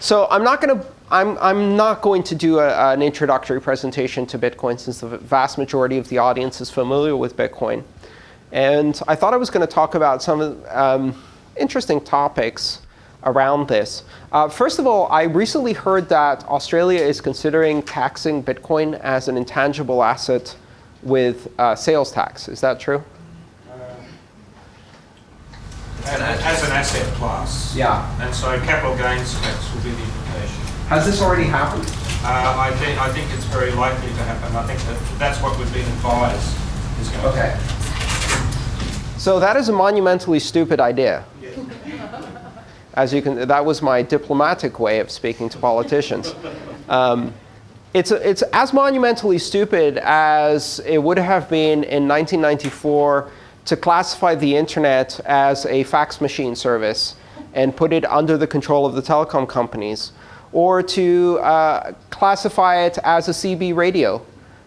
So I'm not going to do an introductory presentation to Bitcoin, since the vast majority of the audience is familiar with Bitcoin. And I thought I was going to talk about some interesting topics around this. First of all, I recently heard that Australia is considering taxing Bitcoin as an intangible asset with sales tax. Is that true? As an asset class. Yeah. And so capital gains tax will be the implication. Has this already happened? I think it's very likely to happen. I think that's what we've been advised is going to happen. So that is a monumentally stupid idea. Yes. As you can, that was my diplomatic way of speaking to politicians. It's as monumentally stupid as it would have been in 1994 to classify the internet as a fax machine service and put it under the control of the telecom companies, or to classify it as a CB radio,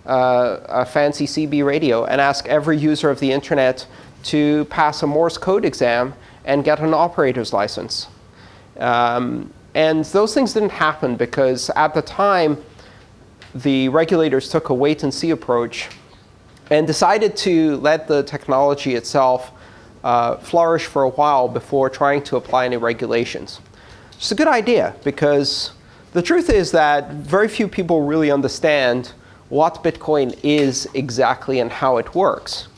a fancy CB radio, and ask every user of the internet to pass a Morse code exam and get an operator's license. And those things didn't happen because at the time, the regulators took a wait-and-see approach and decided to let the technology itself flourish for a while before trying to apply any regulations. It's a good idea, because the truth is that very few people really understand what Bitcoin is exactly and how it works.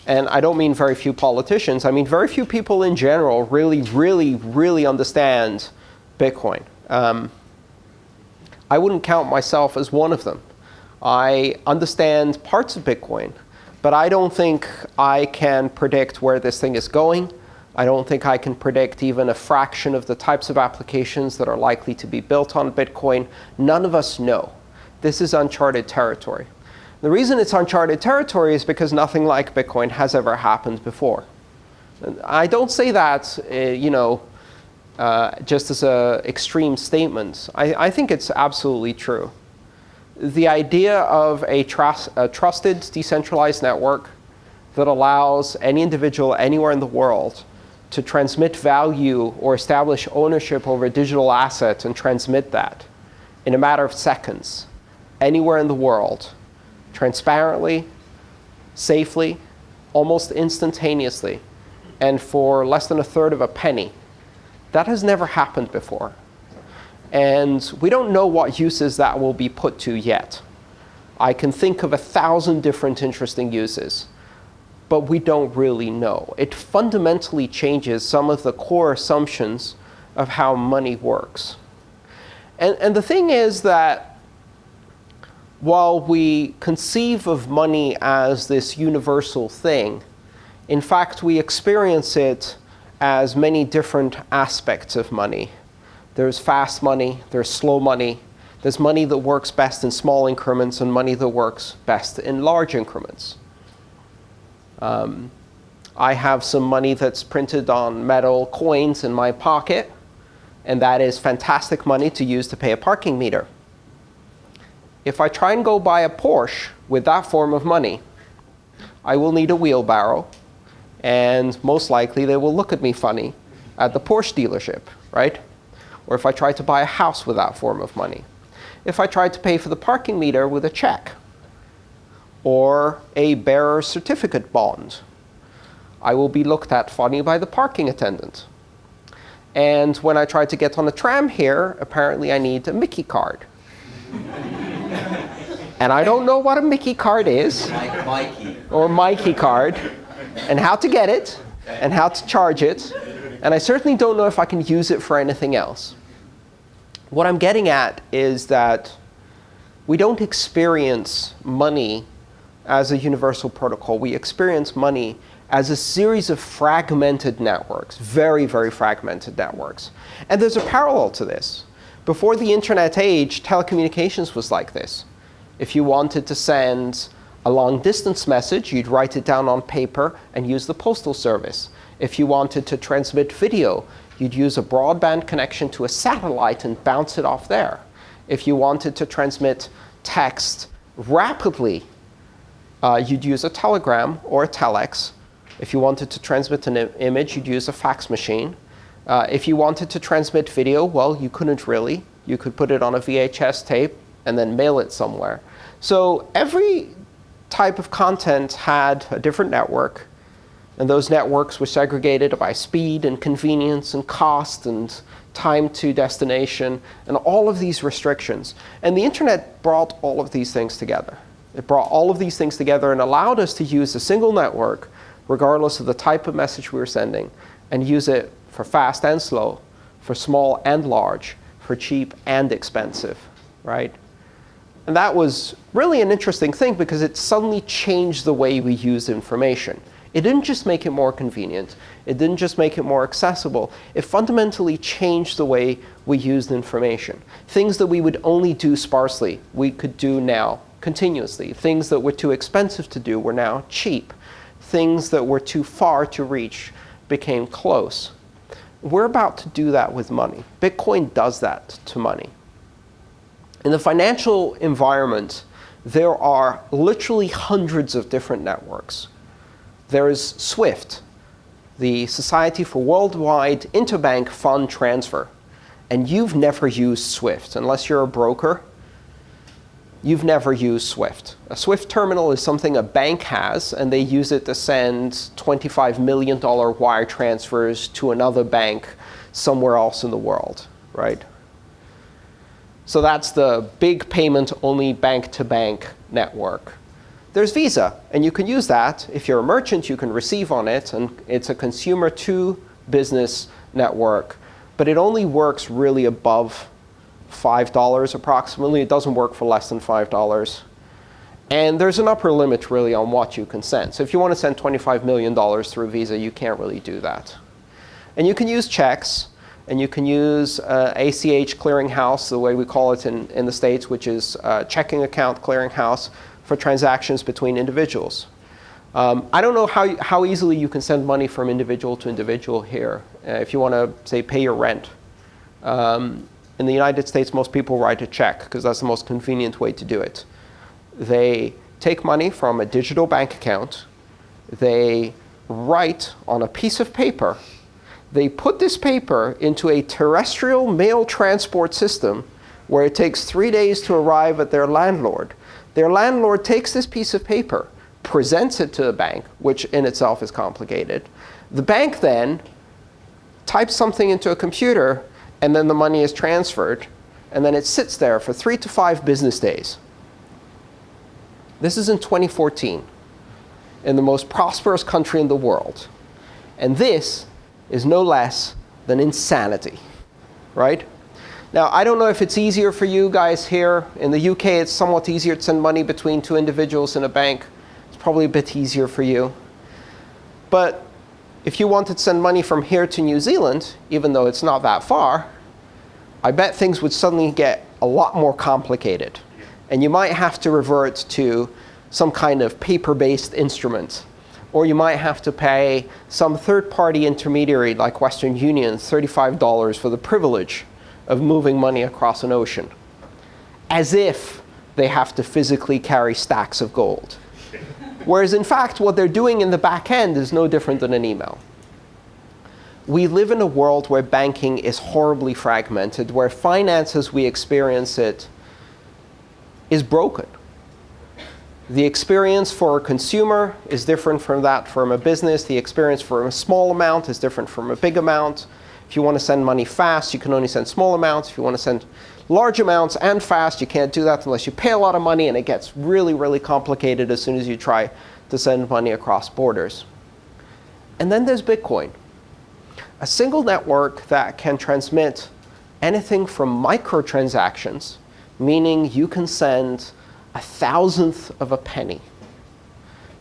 And I don't mean very few politicians. I mean very few people in general really understand Bitcoin. I wouldn't count myself as one of them. I understand parts of Bitcoin, but I don't think I can predict where this thing is going. I don't think I can predict even a fraction of the types of applications that are likely to be built on Bitcoin. None of us know. This is uncharted territory. The reason it's uncharted territory is because nothing like Bitcoin has ever happened before. And I don't say that, just as an extreme statement. I think it's absolutely true. The idea of a trusted, decentralized network that allows any individual anywhere in the world to transmit value or establish ownership over a digital asset and transmit that in a matter of seconds, anywhere in the world, transparently, safely, almost instantaneously, and for less than a third of a penny. That has never happened before. And we don't know what uses that will be put to yet. I can think of 1,000 different interesting uses, but we don't really know. It fundamentally changes some of the core assumptions of how money works. And the thing is that while we conceive of money as this universal thing, in fact, we experience it as many different aspects of money. There's fast money, there's slow money, there's money that works best in small increments and money that works best in large increments. I have some money that's printed on metal coins in my pocket, and that is fantastic money to use to pay a parking meter. If I try and go buy a Porsche with that form of money, I will need a wheelbarrow, and most likely they will look at me funny at the Porsche dealership, right? Or if I try to buy a house with that form of money. If I try to pay for the parking meter with a check or a bearer certificate bond, I will be looked at funny by the parking attendant. And when I try to get on a tram here, apparently I need a Mickey card. And I don't know what a Mickey card is, or Mikey card, and how to get it, and how to charge it. And I certainly don't know if I can use it for anything else. What I'm getting at is that we don't experience money as a universal protocol. We experience money as a series of fragmented networks, very fragmented networks. And there's a parallel to this. Before the internet age, telecommunications was like this. If you wanted to send a long-distance message, you'd write it down on paper and use the postal service. If you wanted to transmit video, you'd use a broadband connection to a satellite and bounce it off there. If you wanted to transmit text rapidly, you'd use a telegram or a telex. If you wanted to transmit an image, you'd use a fax machine. If you wanted to transmit video, well, you couldn't really. You could put it on a VHS tape and then mail it somewhere. So every type of content had a different network, and those networks were segregated by speed and convenience and cost and time to destination and all of these restrictions. And the internet brought all of these things together. It brought all of these things together and allowed us to use a single network, regardless of the type of message we were sending, and use it for fast and slow, for small and large, for cheap and expensive, right? And that was really an interesting thing because it suddenly changed the way we use information. It didn't just make it more convenient. It didn't just make it more accessible. It fundamentally changed the way we used information. Things that we would only do sparsely, we could do now continuously. Things that were too expensive to do were now cheap. Things that were too far to reach became close. We're about to do that with money. Bitcoin does that to money. In the financial environment, there are literally hundreds of different networks. There is SWIFT, the Society for Worldwide Interbank Fund Transfer. And you've never used SWIFT. Unless you're a broker, you've never used SWIFT. A SWIFT terminal is something a bank has, and they use it to send $25 million wire transfers to another bank somewhere else in the world, right? So that's the big payment-only bank-to-bank network. There's Visa, and you can use that. If you're a merchant, you can receive on it, and it's a consumer-to-business network. But it only works really above $5 approximately. It doesn't work for less than $5. And there's an upper limit, really, on what you can send. So if you want to send $25 million through Visa, you can't really do that. And you can use checks. And you can use ACH clearinghouse, the way we call it in the States, which is checking account clearinghouse for transactions between individuals. I don't know how easily you can send money from individual to individual here. If you want to, say, pay your rent. In the United States, most people write a check because that's the most convenient way to do it. They take money from a digital bank account. They write on a piece of paper. They put this paper into a terrestrial mail transport system where it takes 3 days to arrive at their landlord. Their landlord takes this piece of paper, presents it to the bank, which in itself is complicated. The bank then types something into a computer, and then the money is transferred, and then it sits there for 3 to 5 business days. This is in 2014, in the most prosperous country in the world. And this is no less than insanity, right? Now, I don't know if it's easier for you guys here. In the UK, it's somewhat easier to send money between 2 individuals in a bank. It's probably a bit easier for you. But if you wanted to send money from here to New Zealand, even though it's not that far, I bet things would suddenly get a lot more complicated. And you might have to revert to some kind of paper-based instrument. Or you might have to pay some third-party intermediary like Western Union $35 for the privilege of moving money across an ocean, as if they have to physically carry stacks of gold. Whereas in fact, what they're doing in the back end is no different than an email. We live in a world where banking is horribly fragmented, where finance as we experience it is broken. The experience for a consumer is different from that from a business. The experience for a small amount is different from a big amount. If you want to send money fast, you can only send small amounts. If you want to send large amounts and fast, you can't do that unless you pay a lot of money, and it gets really, really complicated as soon as you try to send money across borders. And then there's Bitcoin, a single network that can transmit anything from microtransactions, meaning you can send 1,000th of a penny,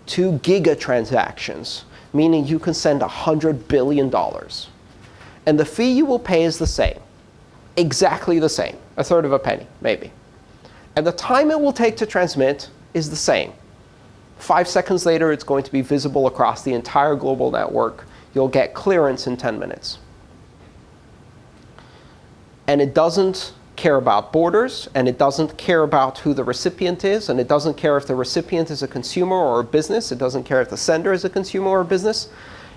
to gigatransactions, meaning you can send $100 billion. And the fee you will pay is the same, exactly the same, 1/3 of a penny, maybe. And the time it will take to transmit is the same. 5 seconds later, it's going to be visible across the entire global network. You'll get clearance in 10 minutes. And it doesn't care about borders, and it doesn't care about who the recipient is, and it doesn't care if the recipient is a consumer or a business. It doesn't care if the sender is a consumer or a business.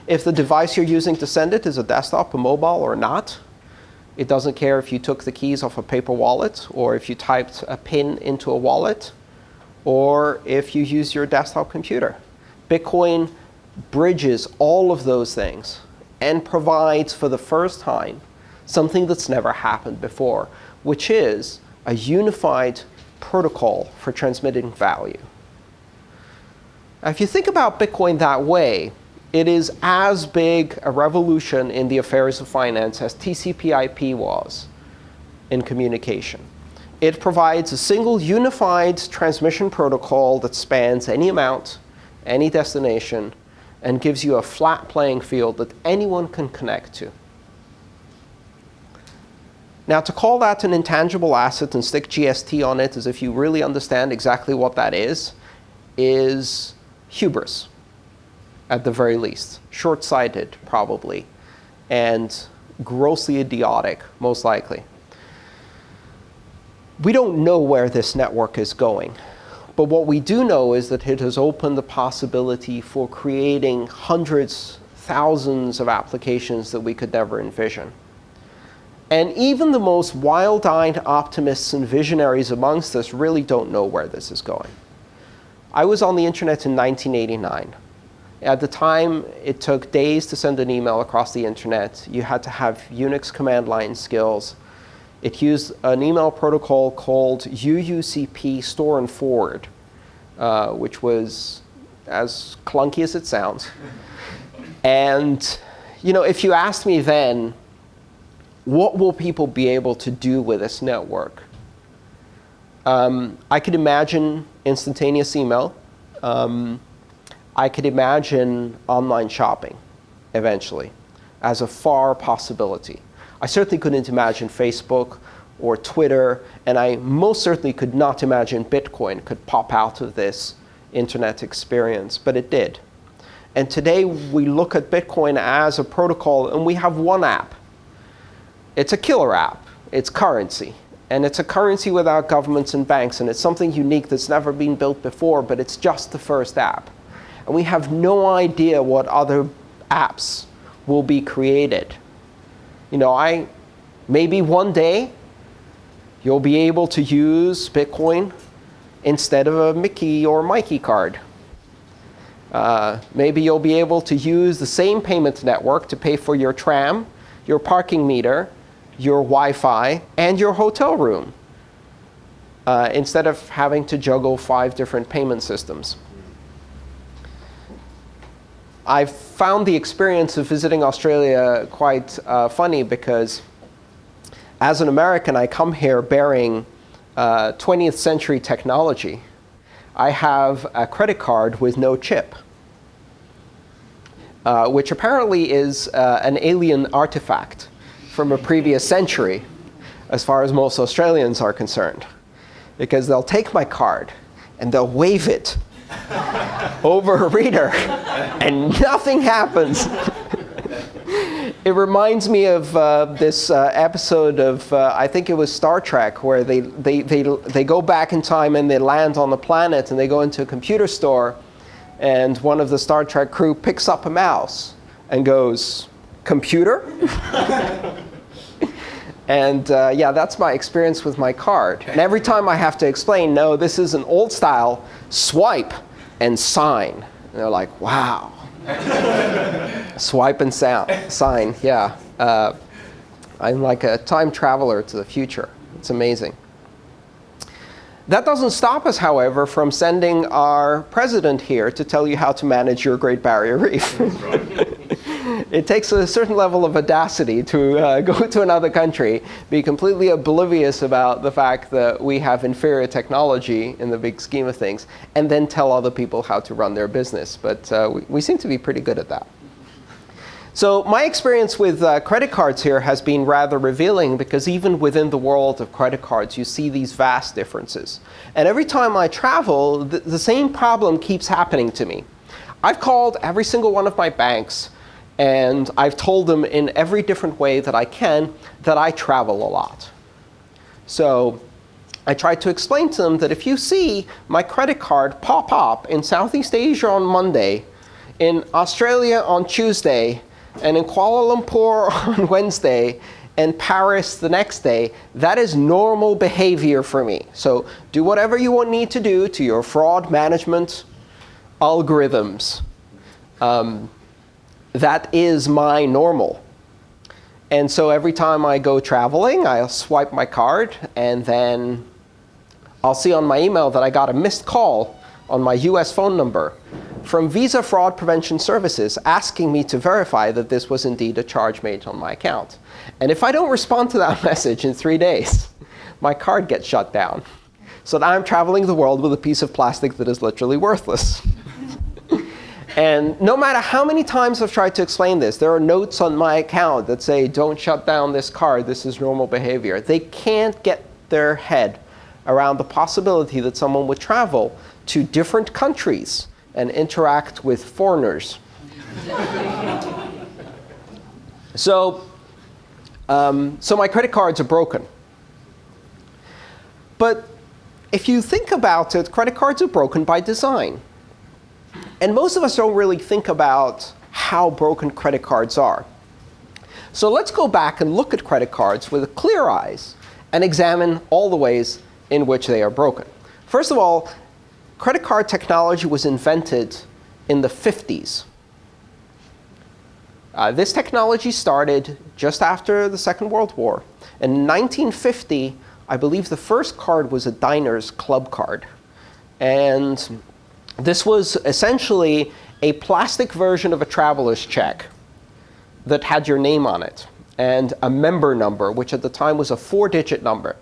if the device you're using to send it is a desktop, a mobile, or not. It doesn't care if you took the keys off a paper wallet, or if you typed a PIN into a wallet, or if you use your desktop computer. Bitcoin bridges all of those things and provides, for the first time, something that's never happened before, which is a unified protocol for transmitting value. Now, if you think about Bitcoin that way, it is as big a revolution in the affairs of finance as TCP/IP was in communication. It provides a single unified transmission protocol that spans any amount, any destination, and gives you a flat playing field that anyone can connect to. Now, to call that an intangible asset and stick GST on it as if you really understand exactly what that is hubris, at the very least. Short-sighted, probably, and grossly idiotic, most likely. We don't know where this network is going. But what we do know is that it has opened the possibility for creating hundreds, thousands of applications that we could never envision. And even the most wild-eyed optimists and visionaries amongst us really don't know where this is going. I was on the internet in 1989. At the time, it took days to send an email across the internet. You had to have Unix command line skills. It used an email protocol called UUCP store and forward, which was as clunky as it sounds. And if you asked me then, what will people be able to do with this network? I could imagine instantaneous email. I could imagine online shopping, eventually, as a far possibility. I certainly couldn't imagine Facebook or Twitter, and I most certainly could not imagine Bitcoin could pop out of this internet experience, but it did. And today, we look at Bitcoin as a protocol, and we have one app. It's a killer app. It's currency. And it's a currency without governments and banks, and it's something unique that's never been built before, but it's just the first app. And we have no idea what other apps will be created. Maybe one day, you'll be able to use Bitcoin instead of a Mickey or Mikey card. Maybe you'll be able to use the same payment network to pay for your tram, your parking meter, your Wi-Fi, and your hotel room, instead of having to juggle 5 different payment systems. I've found the experience of visiting Australia quite funny because as an American, I come here bearing 20th century technology. I have a credit card with no chip, which apparently is an alien artifact from a previous century, as far as most Australians are concerned. Because they'll take my card and they'll wave it over a reader, and nothing happens. It reminds me of this episode of, I think it was Star Trek, where they go back in time and they land on the planet and they go into a computer store, and one of the Star Trek crew picks up a mouse and goes, "Computer?" And yeah, that's my experience with my card. And every time I have to explain, no, this is an old style, swipe and sign. And they're like, wow. Swipe and sign, yeah. I'm like a time traveler to the future. It's amazing. That doesn't stop us, however, from sending our president here to tell you how to manage your Great Barrier Reef. It takes a certain level of audacity to go to another country, be completely oblivious about the fact that we have inferior technology in the big scheme of things, and then tell other people how to run their business. But we seem to be pretty good at that. So my experience with credit cards here has been rather revealing, because even within the world of credit cards, you see these vast differences. And every time I travel, the same problem keeps happening to me. I've called every single one of my banks, and I've told them in every different way that I can that I travel a lot. So I tried to explain to them that if you see my credit card pop up in Southeast Asia on Monday, in Australia on Tuesday, and in Kuala Lumpur on Wednesday, and Paris the next day, that is normal behavior for me. So do whatever you need to do to your fraud management algorithms. That is my normal. And so every time I go traveling, I'll swipe my card, and then I'll see on my email that I got a missed call on my US phone number from Visa Fraud Prevention Services asking me to verify that this was indeed a charge made on my account. And if I don't respond to that message in 3 days, my card gets shut down. So now I'm traveling the world with a piece of plastic that is literally worthless. And no matter how many times I've tried to explain this, there are notes on my account that say, don't shut down this card, this is normal behavior. They can't get their head around the possibility that someone would travel to different countries and interact with foreigners. So my credit cards are broken. But if you think about it, credit cards are broken by design. And most of us don't really think about how broken credit cards are. So let's go back and look at credit cards with clear eyes and examine all the ways in which they are broken. First of all, credit card technology was invented in the 50s. This technology started just after the Second World War. In 1950, I believe the first card was a diner's club card. And this was essentially a plastic version of a traveler's check that had your name on it and a member number, which at the time was a 4-digit number.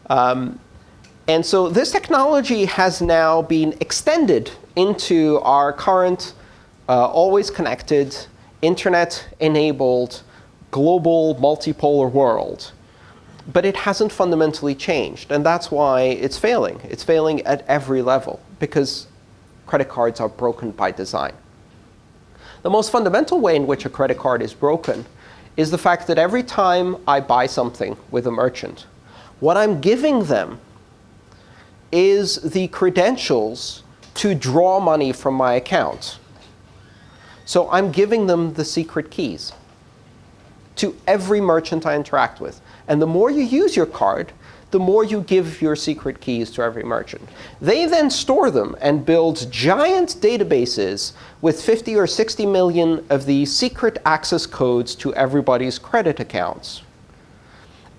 And so this technology has now been extended into our current always connected, internet-enabled, global, multipolar world. But it hasn't fundamentally changed, and that's why it's failing. It's failing at every level, because credit cards are broken by design. The most fundamental way in which a credit card is broken is the fact that every time I buy something with a merchant, what I'm giving them is the credentials to draw money from my account. So I'm giving them the secret keys to every merchant I interact with. And the more you use your card, the more you give your secret keys to every merchant. They then store them and build giant databases with 50 or 60 million of these secret access codes to everybody's credit accounts.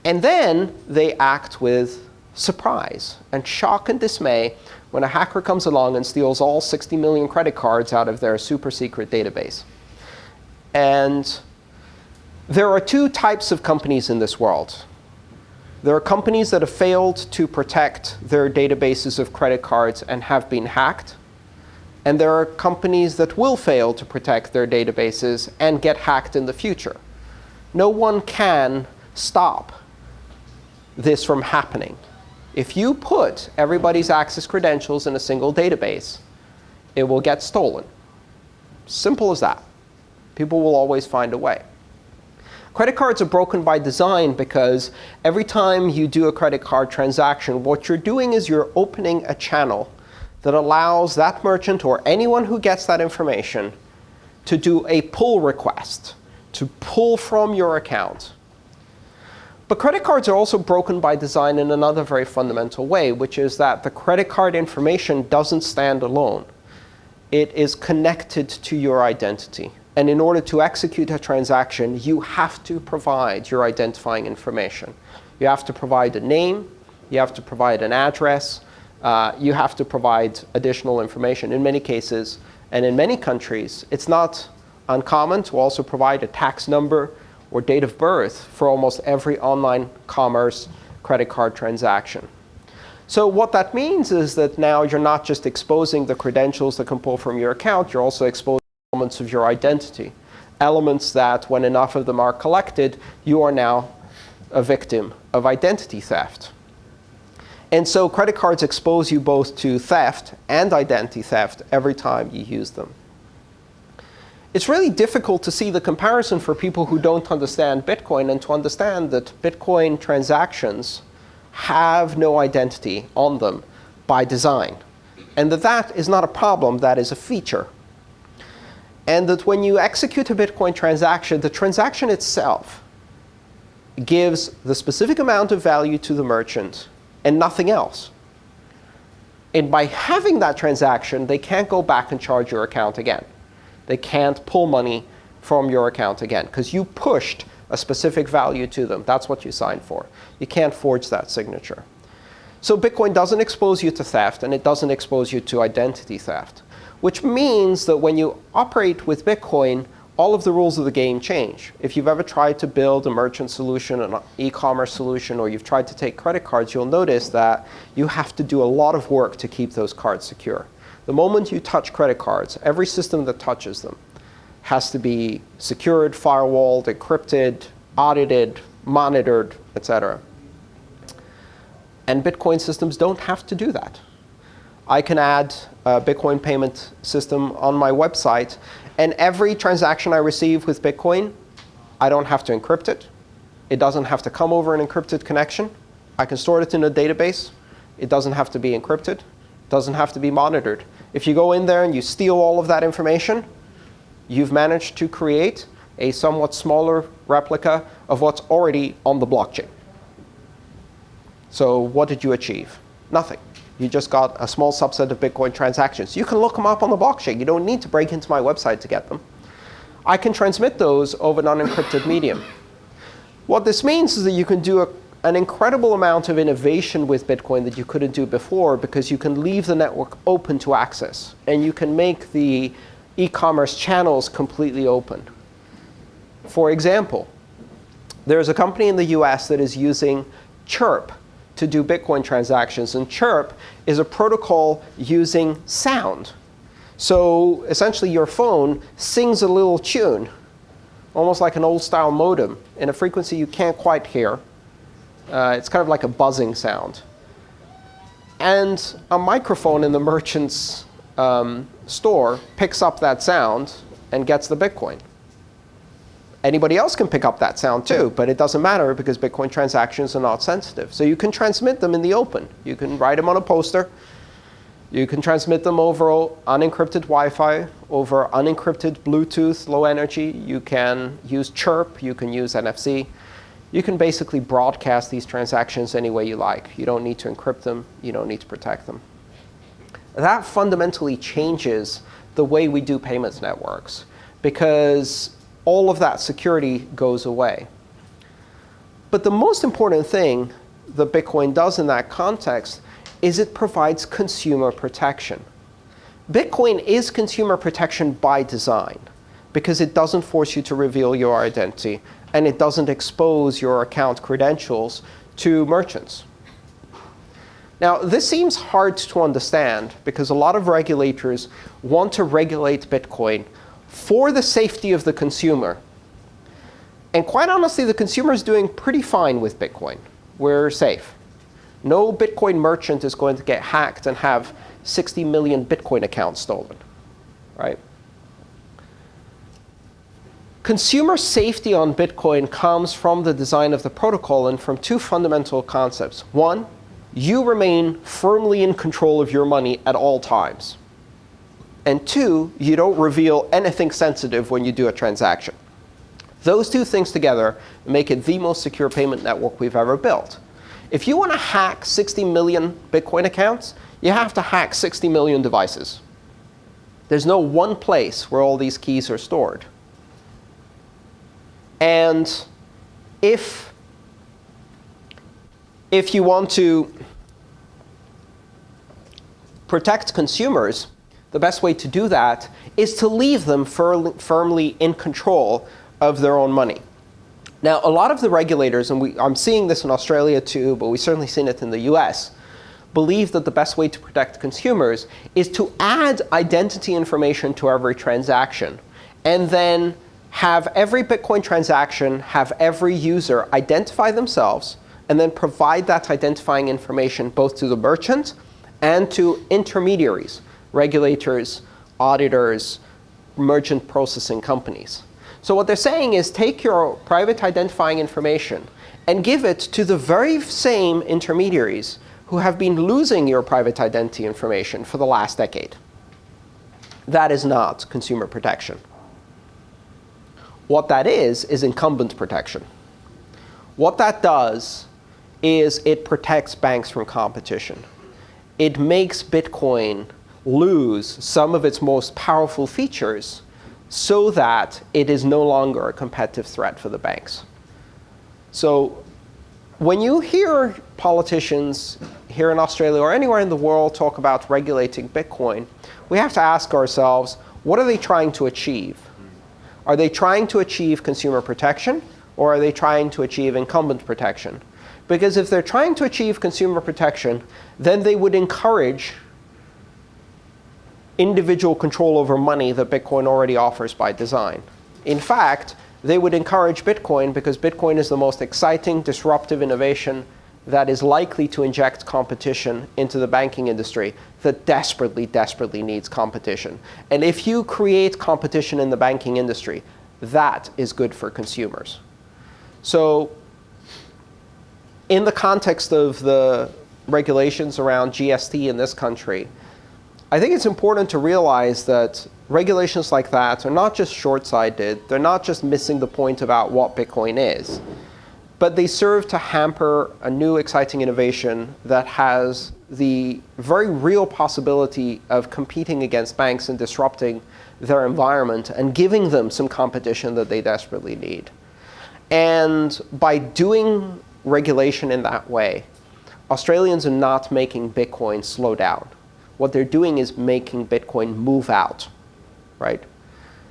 And then they act with surprise and shock and dismay when a hacker comes along and steals all 60 million credit cards out of their super secret database. And there are two types of companies in this world. There are companies that have failed to protect their databases of credit cards and have been hacked. And there are companies that will fail to protect their databases and get hacked in the future. No one can stop this from happening. If you put everybody's access credentials in a single database, it will get stolen. Simple as that. People will always find a way. Credit cards are broken by design because every time you do a credit card transaction, what you're doing is you're opening a channel that allows that merchant or anyone who gets that information to do a pull request, to pull from your account. But credit cards are also broken by design in another very fundamental way, which is that the credit card information doesn't stand alone. It is connected to your identity. And in order to execute a transaction, you have to provide your identifying information. You have to provide a name. You have to provide an address. You have to provide additional information. In many cases, and in many countries, it's not uncommon to also provide a tax number or date of birth for almost every online commerce credit card transaction. So what that means is that now you're not just exposing the credentials that can pull from your account, you're also exposing elements of your identity. Elements that, when enough of them are collected, you are now a victim of identity theft. And so credit cards expose you both to theft and identity theft every time you use them. It's really difficult to see the comparison for people who don't understand Bitcoin and to understand that Bitcoin transactions have no identity on them by design. And that is not a problem, that is a feature. And that when you execute a Bitcoin transaction, the transaction itself gives the specific amount of value to the merchant and nothing else. And by having that transaction, they can't go back and charge your account again. They can't pull money from your account again, because you pushed a specific value to them. That's what you signed for. You can't forge that signature. So Bitcoin doesn't expose you to theft, and it doesn't expose you to identity theft, which means that when you operate with Bitcoin, all of the rules of the game change. If you've ever tried to build a merchant solution, an e-commerce solution, or you've tried to take credit cards, you'll notice that you have to do a lot of work to keep those cards secure. The moment you touch credit cards, every system that touches them has to be secured, firewalled, encrypted, audited, monitored, etc. And Bitcoin systems don't have to do that. I can add a Bitcoin payment system on my website, and every transaction I receive with Bitcoin, I don't have to encrypt it. It doesn't have to come over an encrypted connection. I can store it in a database. It doesn't have to be encrypted. It doesn't have to be monitored. If you go in there and you steal all of that information, you've managed to create a somewhat smaller replica of what's already on the blockchain. So what did you achieve? Nothing. You just got a small subset of Bitcoin transactions. You can look them up on the blockchain. You don't need to break into my website to get them. I can transmit those over an unencrypted medium. What this means is that you can do an incredible amount of innovation with Bitcoin that you couldn't do before, because you can leave the network open to access, and you can make the e-commerce channels completely open. For example, there's a company in the US that is using Chirp to do Bitcoin transactions. And Chirp is a protocol using sound. So essentially your phone sings a little tune, almost like an old-style modem, in a frequency you can't quite hear. It's kind of like a buzzing sound. And a microphone in the merchant's store picks up that sound and gets the Bitcoin. Anybody else can pick up that sound too, but it doesn't matter because Bitcoin transactions are not sensitive. So you can transmit them in the open. You can write them on a poster. You can transmit them over unencrypted Wi-Fi, over unencrypted Bluetooth, low energy. You can use Chirp. You can use NFC. You can basically broadcast these transactions any way you like. You don't need to encrypt them. You don't need to protect them. That fundamentally changes the way we do payments networks, because all of that security goes away. But the most important thing that Bitcoin does in that context is it provides consumer protection. Bitcoin is consumer protection by design, because it doesn't force you to reveal your identity, and it doesn't expose your account credentials to merchants. Now, this seems hard to understand, because a lot of regulators want to regulate Bitcoin for the safety of the consumer. And quite honestly, the consumer is doing pretty fine with Bitcoin. We're safe. No Bitcoin merchant is going to get hacked and have 60 million Bitcoin accounts stolen, right? Consumer safety on Bitcoin comes from the design of the protocol and from two fundamental concepts. One, you remain firmly in control of your money at all times. And two, you don't reveal anything sensitive when you do a transaction. Those two things together make it the most secure payment network we've ever built. If you want to hack 60 million Bitcoin accounts, you have to hack 60 million devices. There's no one place where all these keys are stored. And if you want to protect consumers, the best way to do that is to leave them firmly in control of their own money. Now, a lot of the regulators, and I'm seeing this in Australia too, but we've certainly seen it in the US, believe that the best way to protect consumers is to add identity information to every transaction, and then have every Bitcoin transaction have every user identify themselves, and then provide that identifying information both to the merchant and to intermediaries, regulators, auditors, merchant processing companies. So what they're saying is take your private identifying information and give it to the very same intermediaries who have been losing your private identity information for the last decade. That is not consumer protection. What that is incumbent protection. What that does is it protects banks from competition. It makes Bitcoin lose some of its most powerful features so that it is no longer a competitive threat for the banks. So when you hear politicians here in Australia or anywhere in the world talk about regulating Bitcoin, we have to ask ourselves, what are they trying to achieve? Are they trying to achieve consumer protection, or are they trying to achieve incumbent protection? Because if they're trying to achieve consumer protection, then they would encourage individual control over money that Bitcoin already offers by design. In fact, they would encourage Bitcoin because Bitcoin is the most exciting, disruptive innovation that is likely to inject competition into the banking industry that desperately, desperately needs competition. And if you create competition in the banking industry, that is good for consumers. So in the context of the regulations around GST in this country, I think it's important to realize that regulations like that are not just short-sighted, they're not just missing the point about what Bitcoin is, but they serve to hamper a new exciting innovation that has the very real possibility of competing against banks and disrupting their environment and giving them some competition that they desperately need. And by doing regulation in that way, Australians are not making Bitcoin slow down. What they're doing is making Bitcoin move out, right?